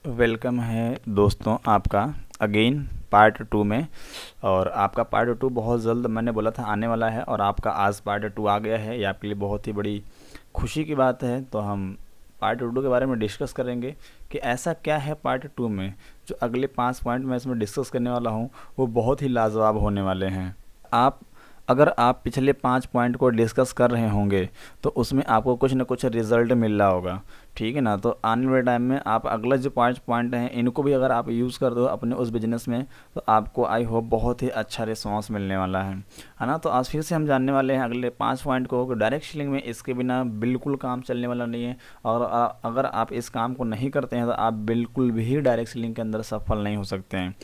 Welcome है दोस्तों आपका अगेन पार्ट 2 में। और आपका पार्ट 2 बहुत जल्द मैंने बोला था आने वाला है और आपका आज पार्ट 2 आ गया है। ये आपके लिए बहुत ही बड़ी खुशी की बात है। तो हम पार्ट 2 के बारे में डिस्कस करेंगे कि ऐसा क्या है पार्ट 2 में। जो अगले 5 पॉइंट मैं इसमें डिस्कस करने वाला हूँ वो बहुत ही लाजवाब होने वाले हैं। अगर आप पिछले 5 पॉइंट को डिस्कस कर रहे होंगे तो उसमें आपको कुछ ना कुछ रिजल्ट मिल रहा होगा, ठीक है ना। तो आने वाले टाइम में आप अगला जो 5 पॉइंट हैं इनको भी अगर आप यूज़ कर दो अपने उस बिज़नेस में तो आपको आई होप बहुत ही अच्छा रिस्पॉन्स मिलने वाला है ना। तो आज फिर से हम जानने वाले हैं अगले 5 पॉइंट को। डायरेक्ट सेलिंग में इसके बिना बिल्कुल काम चलने वाला नहीं है। और अगर आप इस काम को नहीं करते हैं तो आप बिल्कुल भी डायरेक्ट सेलिंग के अंदर सफल नहीं हो सकते हैं,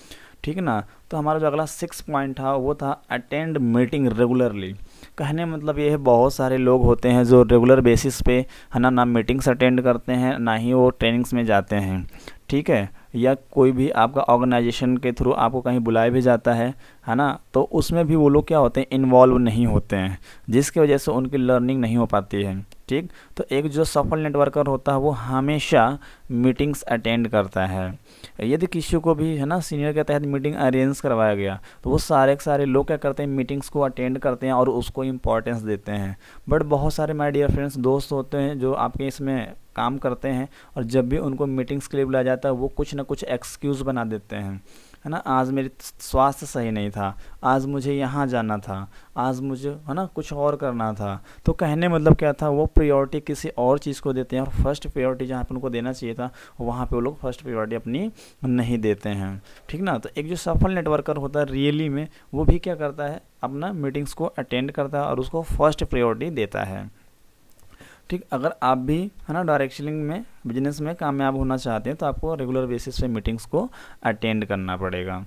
ठीक है ना। तो हमारा जो अगला 6 पॉइंट था वो था अटेंड मीटिंग रेगुलरली। कहने मतलब ये है बहुत सारे लोग होते हैं जो रेगुलर बेसिस पे है ना मीटिंग्स अटेंड करते हैं ना ही वो ट्रेनिंग्स में जाते हैं, ठीक है। या कोई भी आपका ऑर्गेनाइजेशन के थ्रू आपको कहीं बुलाया भी जाता है ना, तो उसमें भी वो लोग क्या होते हैं इन्वॉल्व नहीं होते हैं, जिसकी वजह से उनकी लर्निंग नहीं हो पाती है, ठीक। तो एक जो सफल नेटवर्कर होता है वो हमेशा मीटिंग्स अटेंड करता है। यदि किसी को भी है ना सीनियर के तहत मीटिंग अरेंज करवाया गया तो वो सारे के सारे लोग क्या करते हैं मीटिंग्स को अटेंड करते हैं और उसको इम्पोर्टेंस देते हैं। बट बहुत सारे माय डियर फ्रेंड्स दोस्त होते हैं जो आपके इसमें काम करते हैं और जब भी उनको मीटिंग्स के लिए बुलाया जाता है वो कुछ ना कुछ एक्सक्यूज़ बना देते हैं, है ना। आज मेरी स्वास्थ्य सही नहीं था, आज मुझे यहाँ जाना था, आज मुझे है ना कुछ और करना था। तो कहने मतलब क्या था, वो प्रायोरिटी किसी और चीज़ को देते हैं और फर्स्ट प्रायोरिटी जहाँ पे उनको देना चाहिए था वहाँ पे वो लोग फर्स्ट प्रायोरिटी अपनी नहीं देते हैं, ठीक ना। तो एक जो सफल नेटवर्कर होता है रियली में वो भी क्या करता है अपना मीटिंग्स को अटेंड करता है और उसको फर्स्ट प्रायोरिटी देता है, ठीक। अगर आप भी है ना डायरेक्ट सेलिंग में बिजनेस में कामयाब होना चाहते हैं तो आपको रेगुलर बेसिस पे मीटिंग्स को अटेंड करना पड़ेगा,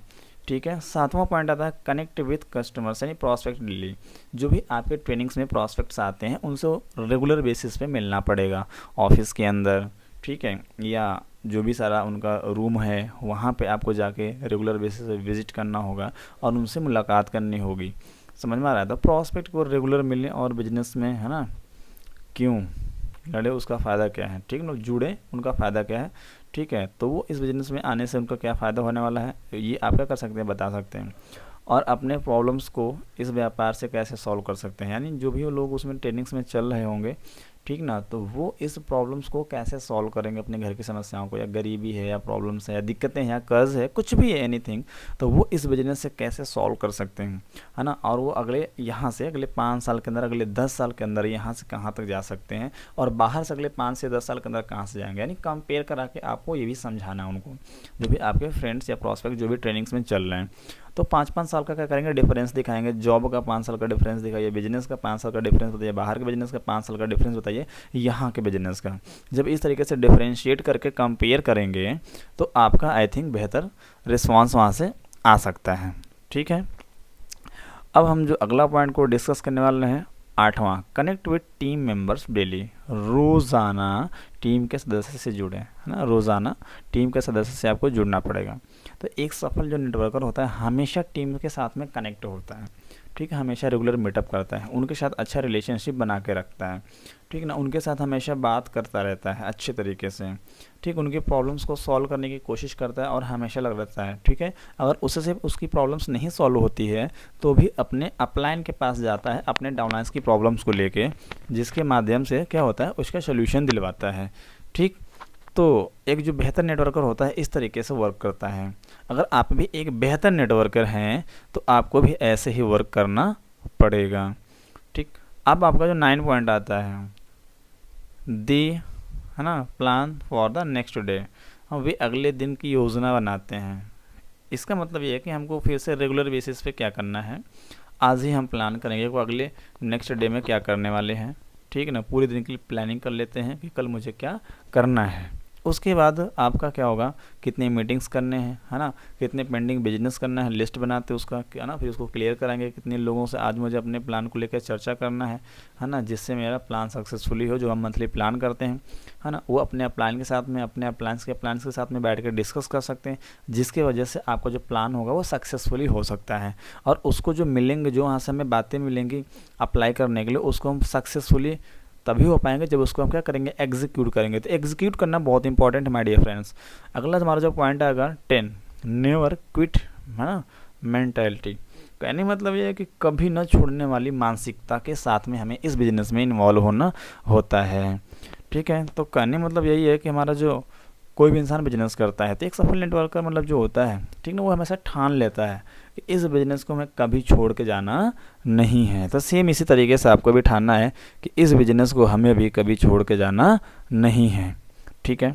ठीक है। 7वां पॉइंट आता है कनेक्ट विथ कस्टमर्स यानी प्रॉस्पेक्ट डेली। जो भी आपके ट्रेनिंग्स में प्रॉस्पेक्ट्स आते हैं उनसे रेगुलर बेसिस पे मिलना पड़ेगा ऑफिस के अंदर, ठीक है। या जो भी सारा उनका रूम है वहाँ पे आपको जाके रेगुलर बेसिस पे विजिट करना होगा और उनसे मुलाकात करनी होगी। समझ में आ रहा है। तो प्रॉस्पेक्ट को रेगुलर मिलने और बिजनेस में है ना क्यों लड़े, उसका फ़ायदा क्या है, ठीक ना। जुड़े उनका फ़ायदा क्या है, ठीक है। तो वो इस बिज़नेस में आने से उनका क्या फ़ायदा होने वाला है ये आप क्या कर सकते हैं बता सकते हैं। और अपने प्रॉब्लम्स को इस व्यापार से कैसे सॉल्व कर सकते हैं, यानी जो भी वो लोग उसमें ट्रेनिंग्स में चल रहे होंगे, ठीक ना, तो वो इस प्रॉब्लम्स को कैसे सॉल्व करेंगे अपने घर की समस्याओं को, या गरीबी है या प्रॉब्लम्स है या दिक्कतें हैं या कर्ज है कुछ भी है एनीथिंग, तो वो इस बिजनेस से कैसे सॉल्व कर सकते हैं, है ना। और वो अगले यहाँ से अगले 5 साल के अंदर अगले 10 साल के अंदर यहाँ से कहाँ तक जा सकते हैं और बाहर से अगले 5 से 10 साल के अंदर कहाँ से जाएंगे, यानी कंपेयर करा के आपको ये भी समझाना है उनको, जो भी आपके फ्रेंड्स या प्रॉस्पेक्ट जो भी ट्रेनिंग्स में चल रहे हैं। तो 5-5 साल का क्या करेंगे डिफरेंस दिखाएंगे। जॉब का 5 साल का डिफरेंस दिखाइए, बिजनेस का 5 साल का डिफरेंस बताइए, बाहर के बिजनेस का 5 साल का डिफरेंस बताइए, यहाँ के बिजनेस का। जब इस तरीके से डिफरेंशिएट करके कंपेयर करेंगे तो आपका आई थिंक बेहतर रिस्पॉन्स वहाँ से आ सकता है, ठीक है। अब हम जो अगला पॉइंट को डिस्कस करने वाले हैं 8वां connect with team members daily. रोज़ाना टीम के सदस्य से जुड़े, है ना। रोज़ाना टीम के सदस्य से आपको जुड़ना पड़ेगा। तो एक सफल जो नेटवर्कर होता है हमेशा टीम के साथ में कनेक्ट होता है, ठीक है। हमेशा रेगुलर मीटअप करता है, उनके साथ अच्छा रिलेशनशिप बना के रखता है, ठीक ना। उनके साथ हमेशा बात करता रहता है अच्छे तरीके से, ठीक। उनकी प्रॉब्लम्स को सॉल्व करने की कोशिश करता है और हमेशा लग रहता है, ठीक है। अगर उससे उसकी प्रॉब्लम्स नहीं सॉल्व होती है तो भी अपने अपलाइन के पास जाता है अपने डाउनलाइंस की प्रॉब्लम्स को लेके, जिसके माध्यम से क्या होता है उसका सोल्यूशन दिलवाता है, ठीक। तो एक जो बेहतर नेटवर्कर होता है इस तरीके से वर्क करता है। अगर आप भी एक बेहतर नेटवर्कर हैं तो आपको भी ऐसे ही वर्क करना पड़ेगा, ठीक। अब आपका जो 9 पॉइंट आता है दी, है ना, plan for the next day. हम वे अगले दिन की योजना बनाते हैं। इसका मतलब ये है कि हमको फिर से रेगुलर बेसिस पे क्या करना है, आज ही हम प्लान करेंगे कि अगले नेक्स्ट डे में क्या करने वाले हैं, ठीक है ना। पूरे दिन के लिए प्लानिंग कर लेते हैं कि कल मुझे क्या करना है। उसके बाद आपका क्या होगा, कितनी मीटिंग्स करने हैं, है ना, कितने पेंडिंग बिजनेस करना है, लिस्ट बनाते हैं उसका, है ना। फिर उसको क्लियर कराएंगे कितने लोगों से आज मुझे अपने प्लान को लेकर चर्चा करना है ना, जिससे मेरा प्लान सक्सेसफुली हो। जो हम मंथली प्लान करते हैं, है ना, वो अपने प्लान के साथ में अपने प्लान्स के साथ में बैठ कर डिस्कस कर सकते हैं, जिसकी वजह से आपका जो प्लान होगा वो सक्सेसफुली हो सकता है। और उसको जो मिलेंगे, जो वहाँ से हमें बातें मिलेंगी अप्लाई करने के लिए, उसको हम सक्सेसफुली तभी हो पाएंगे जब उसको हम क्या करेंगे, एग्जीक्यूट करेंगे। तो एग्जीक्यूट करना बहुत इंपॉर्टेंट है माय डियर फ्रेंड्स। अगला हमारा जो पॉइंट आएगा 10, नेवर क्विट, है ना, मेंटालिटी। कहने मतलब ये है कि कभी न छोड़ने वाली मानसिकता के साथ में हमें इस बिजनेस में इन्वॉल्व होना होता है। ठीक है, तो कहने मतलब यही है कि हमारा जो कोई भी इंसान बिजनेस करता है तो एक सफल नेटवर्कर मतलब जो होता है, ठीक ना, वो हमेशा ठान लेता है कि इस बिजनेस को हमें कभी छोड़ के जाना नहीं है। तो सेम इसी तरीके से आपको भी ठानना है कि इस बिजनेस को हमें भी कभी छोड़ के जाना नहीं है। ठीक है,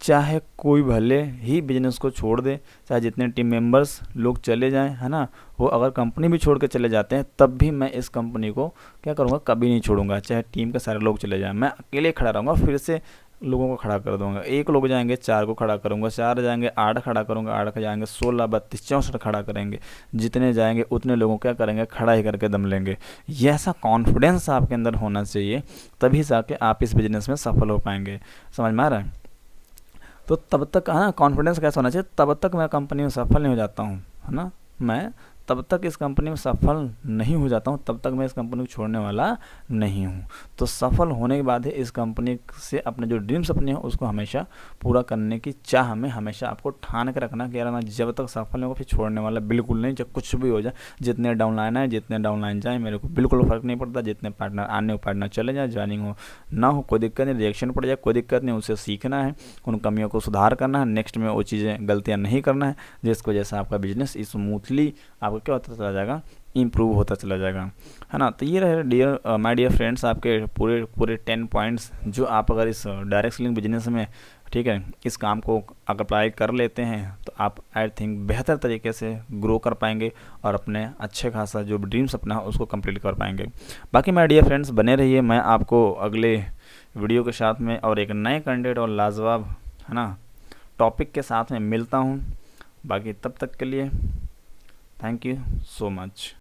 चाहे कोई भले ही बिजनेस को छोड़ दे, चाहे जितने टीम मेंबर्स लोग चले जाएं, है ना, वो अगर कंपनी भी छोड़ के चले जाते हैं तब भी मैं इस कंपनी को क्या करूँगा, कभी नहीं छोड़ूंगा। चाहे टीम के सारे लोग चले जाएं, मैं अकेले खड़ा रहूँगा, फिर से लोगों को खड़ा कर दूंगा। एक लोग जाएंगे 4 को खड़ा करूंगा, 4 जाएंगे 8 खड़ा करूंगा, 8 के जाएंगे 16, 32, 64 खड़ा करेंगे। जितने जाएंगे उतने लोगों क्या करेंगे, खड़ा ही करके दम लेंगे। ये ऐसा कॉन्फिडेंस आपके अंदर होना चाहिए, तभी जाके आप इस बिजनेस में सफल हो पाएंगे। समझ में आ रहा है? तो तब तक, हाँ, कॉन्फिडेंस कैसा होना चाहिए, तब तक मैं कंपनी में सफल नहीं हो जाता हूँ, है ना, मैं तब तक इस कंपनी में सफल नहीं हो जाता हूँ, तब तक मैं इस कंपनी को छोड़ने वाला नहीं हूँ। तो सफल होने के बाद ही इस कंपनी से अपने जो ड्रीम सपने हैं उसको हमेशा पूरा करने की चाह में हमेशा आपको ठान के रखना कि यार मैं जब तक सफल नहीं होगा फिर छोड़ने वाला बिल्कुल नहीं। जब कुछ भी हो जाए, जितने डाउनलाइन आए, जितने डाउनलाइन जाए, मेरे को बिल्कुल फ़र्क नहीं पड़ता। जितने पार्टनर आने हो, पार्टनर चले जाए, ज्वाइनिंग हो ना हो, कोई दिक्कत नहीं, रिएक्शन पड़ जाए, कोई दिक्कत नहीं, उसे सीखना है, उन कमियों को सुधार करना है, नेक्स्ट में वो चीज़ें गलतियाँ नहीं करना है, जिसकी वजह से आपका बिजनेस स्मूथली आपको क्या होता चला जाएगा, इम्प्रूव होता चला जाएगा, है ना। तो ये रहे माय डियर फ्रेंड्स आपके पूरे 10 पॉइंट्स, जो आप अगर इस डायरेक्ट सेलिंग बिजनेस में, ठीक है, इस काम को अगर अप्लाई कर लेते हैं तो आप आई थिंक बेहतर तरीके से ग्रो कर पाएंगे और अपने अच्छे खासा जो ड्रीम सपना है उसको कंप्लीट कर पाएंगे। बाकी माय डियर फ्रेंड्स बने रहिए, मैं आपको अगले वीडियो के साथ में और एक नए कंटेंट और लाजवाब, है ना, टॉपिक के साथ में मिलता हूँ। बाकी तब तक के लिए थैंक यू सो मच।